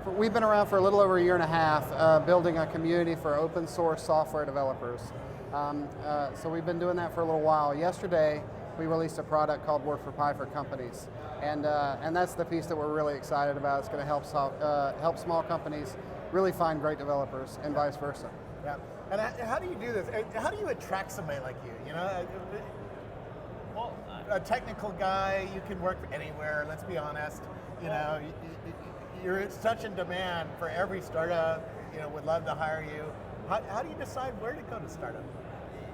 we've been around for a little over a year and a half, building a community for open source software developers. So we've been doing that for a little while. Yesterday, we released a product called Work for Pi for Companies, and that's the piece that we're really excited about. It's going to help small companies really find great developers, and vice versa. Yeah. And how do you do this? How do you attract somebody like you? You know, well, a technical guy, you can work anywhere. Let's be honest. You know, you're such in demand for every startup. You know, would love to hire you. How do you decide where to go to startup?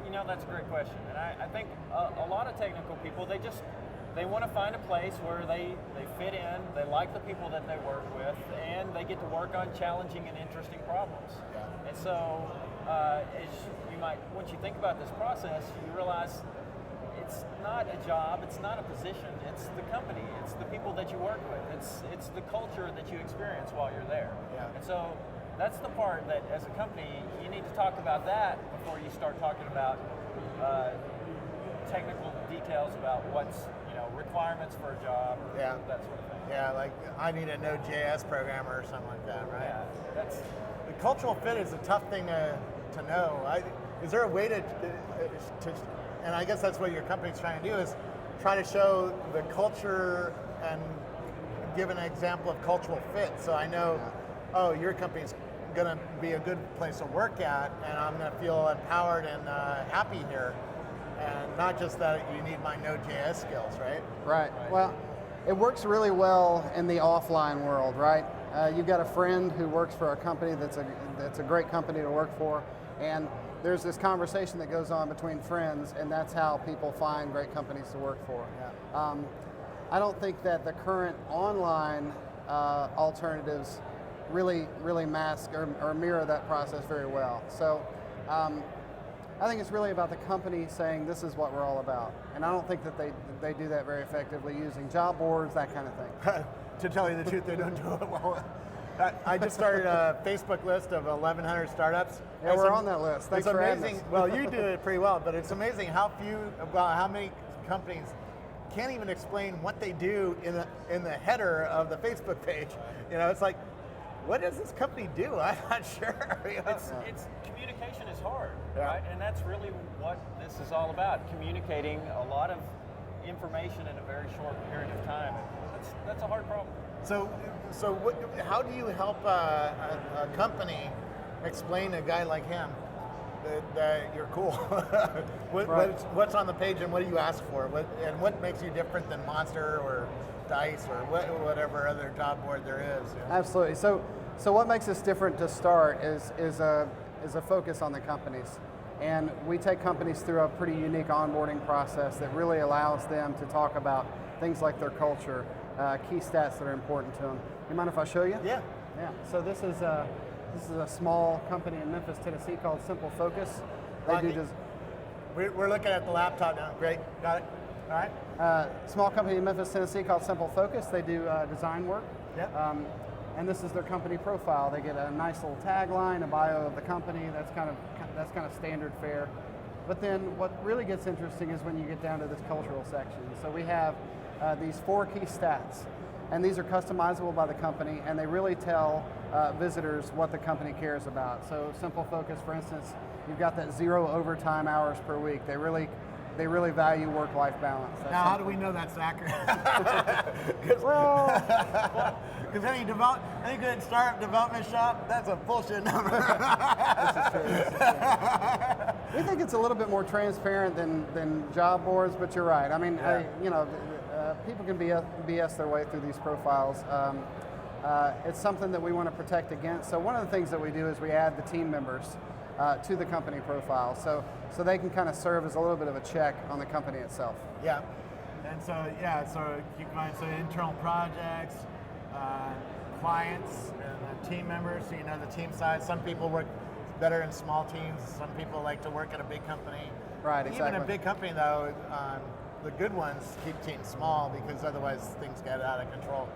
You know, that's a great question, and I think a lot of technical people, they want to find a place where they fit in, they like the people that they work with, and they get to work on challenging and interesting problems. Yeah. And so, as you might, once you think about this process, you realize it's not a job, it's not a position, it's the company, it's the people that you work with, it's the culture that you experience while you're there. Yeah. And so, that's the part that, as a company, you need to talk about that before you start talking about technical details about what's, requirements for a job, yeah, that sort of thing. Yeah, like I need a Node.js programmer or something like that, right? Yeah, the cultural fit is a tough thing to know. Is there a way to, and I guess that's what your company's trying to do, is try to show the culture and give an example of cultural fit. So I know, oh, your company's going to be a good place to work at, and I'm going to feel empowered and happy here. And not just that you need my Node.js skills, right? Right. Well, it works really well in the offline world, right? You've got a friend who works for a company that's a great company to work for, and there's this conversation that goes on between friends, and that's how people find great companies to work for. Yeah. I don't think that the current online alternatives really mask or mirror that process very well. So I think it's really about the company saying this is what we're all about. And I don't think that they do that very effectively using job boards, that kind of thing. To tell you the truth, they don't do it well. I just started a Facebook list of 1,100 startups. Yeah, we're on that list. Thanks for having us. It's amazing. Well, you do it pretty well, but it's amazing how many companies can't even explain what they do in the header of the Facebook page. You know, it's like, what does this company do? I'm not sure. You know? It's communication is hard, right? And that's really what this is all about, communicating a lot of information in a very short period of time. That's a hard problem. So how do you help a company explain to a guy like him that you're cool? What's on the page and what do you ask for? What makes you different than Monster or Dice or whatever other job board there is? You know? Absolutely. So what makes us different to start is a focus on the companies. And we take companies through a pretty unique onboarding process that really allows them to talk about things like their culture, key stats that are important to them. You mind if I show you? Yeah. Yeah. So this is a small company in Memphis, Tennessee called Simple Focus. We're looking at the laptop now. Great. Got it. All right. Small company in Memphis, Tennessee called Simple Focus. They do design work. Yep. And this is their company profile. They get a nice little tagline, a bio of the company. That's kind of standard fare. But then what really gets interesting is when you get down to this cultural section. So we have these 4 key stats, and these are customizable by the company, and they really tell visitors what the company cares about. So Simple Focus, for instance, you've got that 0 overtime hours per week. They really value work-life balance. Now, how do we know that's accurate? Because any good startup development shop, that's a bullshit number. This is true. We think it's a little bit more transparent than job boards, but you're right. I mean, people can BS their way through these profiles. It's something that we want to protect against. So one of the things that we do is we add the team members to the company profile, so they can kind of serve as a little bit of a check on the company itself. Yeah, and so keep in mind, so internal projects, clients, and team members. So you know the team size. Some people work better in small teams. Some people like to work at a big company. Right, exactly. Even a big company though, the good ones keep teams small because otherwise things get out of control.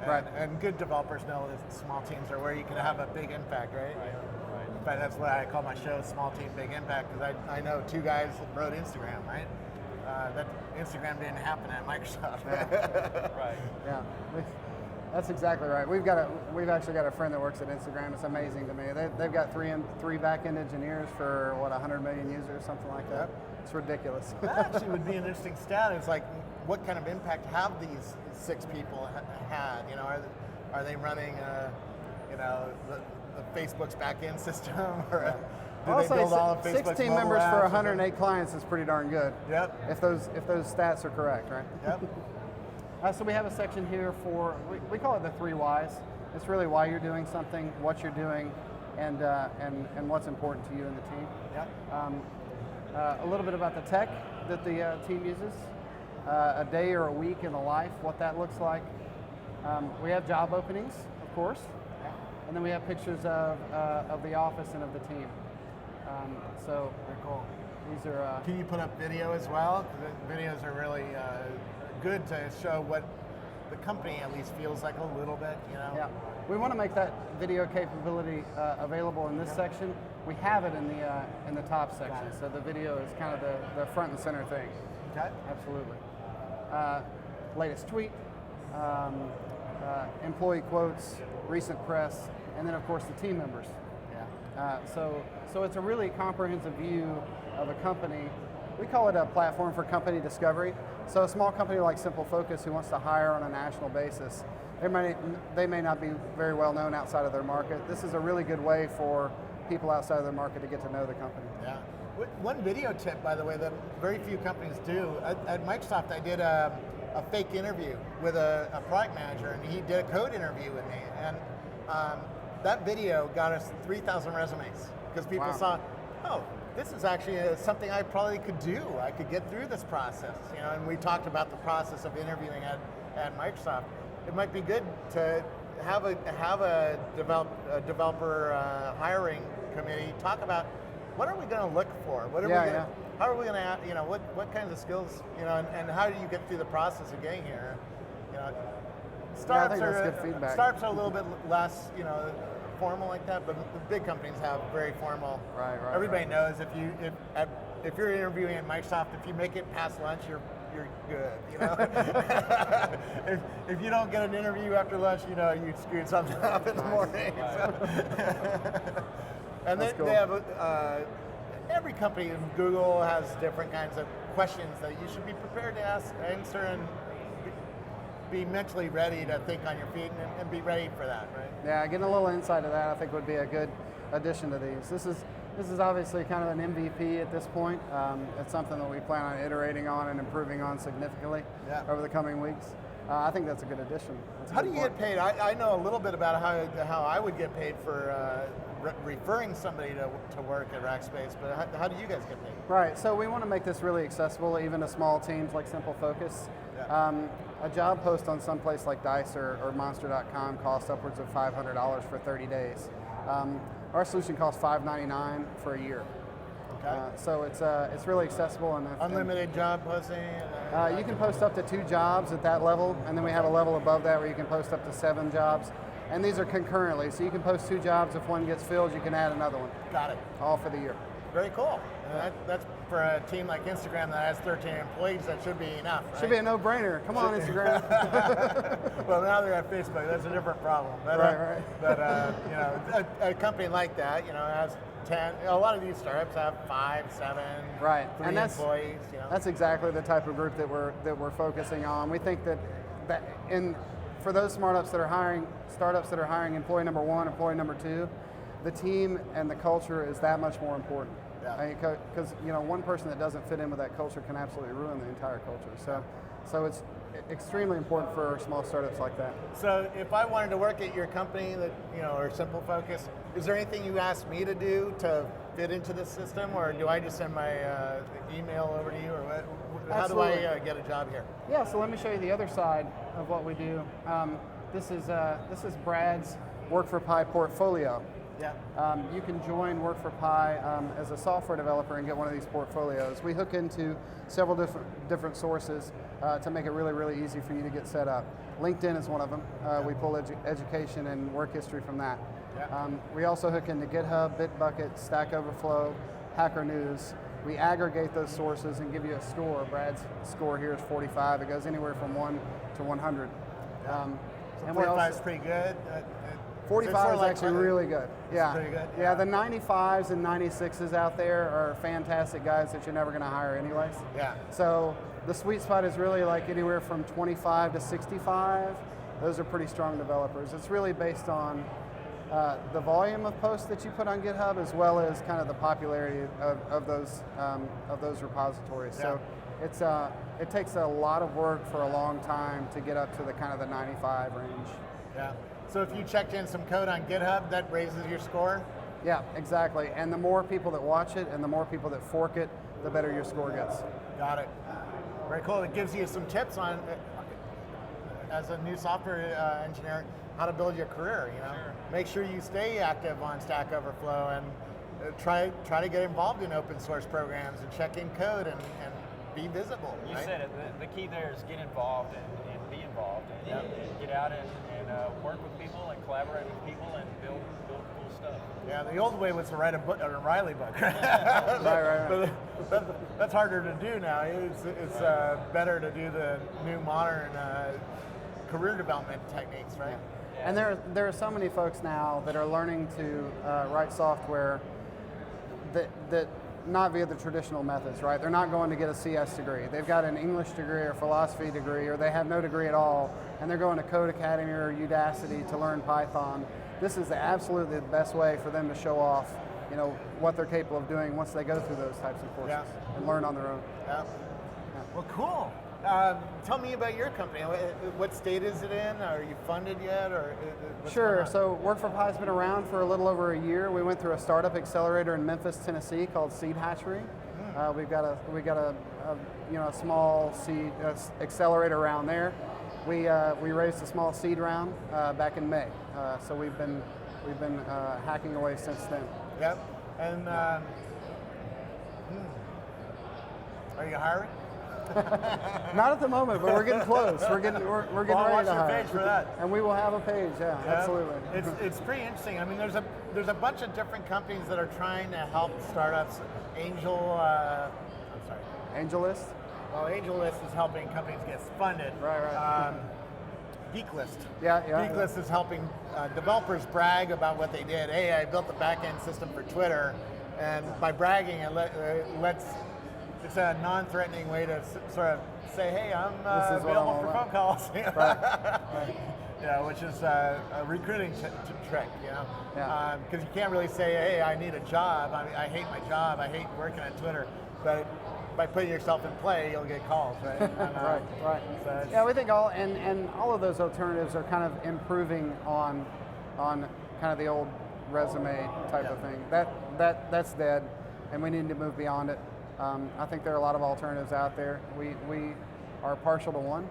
Right. And good developers know that small teams are where you can have a big impact, right? Right. In fact, that's what I call my show, Small Team, Big Impact, because I know 2 guys that wrote Instagram, right? That Instagram didn't happen at Microsoft. Right. Yeah. That's exactly right. We've actually got a friend that works at Instagram. It's amazing to me. They've got three back-end engineers for what 100 million users, something like that. It's ridiculous. That actually would be an interesting stat. It's like, what kind of impact have these 6 people had? You know, are they running, you know, the Facebook's back-end system, or do they build all of Facebook's 16 mobile members for apps? 108 clients is pretty darn good. Yep. If those stats are correct, right? Yep. So we have a section here for, we call it the 3 whys. It's really why you're doing something, what you're doing, and what's important to you and the team. Yep. A little bit about the tech that the team uses, a day or a week in the life, what that looks like. We have job openings, of course, and then we have pictures of the office and of the team. So Very cool. these are. Can you put up video as well? 'Cause the videos are really good to show what the company at least feels like a little bit, you know? Yeah, we want to make that video capability available in this section. We have it in the top section, so the video is kind of the front and center thing. Okay. Absolutely. Latest tweet, employee quotes, recent press, and then of course the team members. Yeah. So it's a really comprehensive view of a company. We call it a platform for company discovery. So a small company like Simple Focus who wants to hire on a national basis, they may not be very well known outside of their market. This is a really good way for people outside of their market to get to know the company. Yeah. One video tip, by the way, that very few companies do. At Microsoft, I did a fake interview with a product manager, and he did a code interview with me. And that video got us 3,000 resumes because people Wow. saw, oh, this is actually something I probably could do. I could get through this process, you know. And we talked about the process of interviewing at Microsoft. It might be good to have a developer hiring committee talk about what are we going to look for? What are we gonna, How are we going to, you know, what kinds of skills, you know, and how do you get through the process of getting here? You know, I think that's good feedback. startups are a little bit less, you know, formal like that, but the big companies have very formal. Right. Everybody knows if you're interviewing at Microsoft, if you make it past lunch, you're good. You know, if you don't get an interview after lunch, you know you screwed something up in the morning. So. And That's cool. they have every company. Google has different kinds of questions that you should be prepared to answer and be mentally ready to think on your feet and be ready for that, right? Yeah, getting a little insight of that I think would be a good addition to these. This is obviously kind of an MVP at this point. It's something that we plan on iterating on and improving on significantly over the coming weeks. I think that's a good addition. How do you get paid? I know a little bit about how I would get paid for referring somebody to work at Rackspace, but how do you guys get paid? Right, so we want to make this really accessible even to small teams like Simple Focus. A job post on some place like Dice or Monster.com costs upwards of $500 for 30 days. Our solution costs $599 for a year. Okay. So it's really accessible. And Unlimited job posting? You can post up to 2 jobs at that level, and then we have a level above that where you can post up to 7 jobs. And these are concurrently, so you can post 2 jobs. If one gets filled, you can add another one. Got it. All for the year. Very cool. That's for a team like Instagram that has 13 employees, that should be enough, right? Should be a no-brainer. Come on, Instagram. Well, now they're at Facebook. That's a different problem. But, Right. But you know, a company like that, you know, has 10. A lot of these startups have 5, 7, Right. 3 And that's, employees. You know, That's exactly the type of group that we're focusing on. We think that for those startups that are hiring employee number 1, employee number 2, the team and the culture is that much more important. Because you know, one person that doesn't fit in with that culture can absolutely ruin the entire culture. So it's extremely important for small startups like that. So if I wanted to work at your company, that, you know, or Simple Focus, is there anything you ask me to do to fit into the system, or do I just send my email over to you, or what? How do I get a job here? Yeah, so let me show you the other side of what we do. This is Brad's Work for Pi portfolio. Yeah. You can join Work for Pi as a software developer and get one of these portfolios. We hook into several different sources to make it really, really easy for you to get set up. LinkedIn is one of them. We pull education and work history from that. Yeah. We also hook into GitHub, Bitbucket, Stack Overflow, Hacker News. We aggregate those sources and give you a score. Brad's score here is 45. It goes anywhere from 1 to 100. So And we 45 is also- pretty good. 45 is like actually really good. Yeah. pretty good? Yeah, the 95s and 96s out there are fantastic guys that you're never going to hire anyways. Yeah. So the sweet spot is really like anywhere from 25 to 65. Those are pretty strong developers. It's really based on the volume of posts that you put on GitHub, as well as kind of the popularity of those repositories. So it takes a lot of work for a long time to get up to the kind of the 95 range. Yeah. So if you checked in some code on GitHub, that raises your score? Yeah, exactly. And the more people that watch it and the more people that fork it, the better your score gets. Got it. Very cool. It gives you some tips on, as a new software engineer, how to build your career. You know, make sure you stay active on Stack Overflow and try to get involved in open source programs and check in code and be visible. You right? said it. The key there is get involved and be involved and get out and work with people and collaborate with people and build cool stuff. Yeah, the old way was to write an O'Reilly book. right. But that's harder to do now. It's better to do the new modern career development techniques, right? Yeah. And there are so many folks now that are learning to write software that not via the traditional methods, right? They're not going to get a CS degree. They've got an English degree or philosophy degree, or they have no degree at all, and they're going to Code Academy or Udacity to learn Python. This is absolutely the best way for them to show off, you know, what they're capable of doing once they go through those types of courses and learn on their own. Yeah. Well, cool. Tell me about your company. What state is it in? Are you funded yet, or what's Sure. going on? So Work4Pi has been around for a little over a year. We went through a startup accelerator in Memphis, Tennessee, called Seed Hatchery. We've got a small seed accelerator around there. We raised a small seed round back in May. So we've been hacking away since then. Yep. And are you hiring? Not at the moment, but we're getting close. We're getting Well, ready watch to your hire. page for that. And we will have a page. Yeah, Yeah. absolutely. It's pretty interesting. I mean, there's a bunch of different companies that are trying to help startups. I'm sorry. AngelList. Well, AngelList is helping companies get funded. Right. Geeklist. Yeah. Geeklist is helping developers brag about what they did. Hey, I built the back-end system for Twitter, and by bragging, it's a non-threatening way to sort of say, hey, I'm This is what I'm available all for about. phone calls. Right. Yeah, which is a recruiting trick, you know? Yeah. Because you can't really say, hey, I need a job. I hate my job. I hate working on Twitter. But by putting yourself in play, you'll get calls, right? And, Right. So it's- Yeah, we think all of those alternatives are kind of improving on kind of the old resume type of thing. That's dead, and we need to move beyond it. I think there are a lot of alternatives out there. We are partial to one.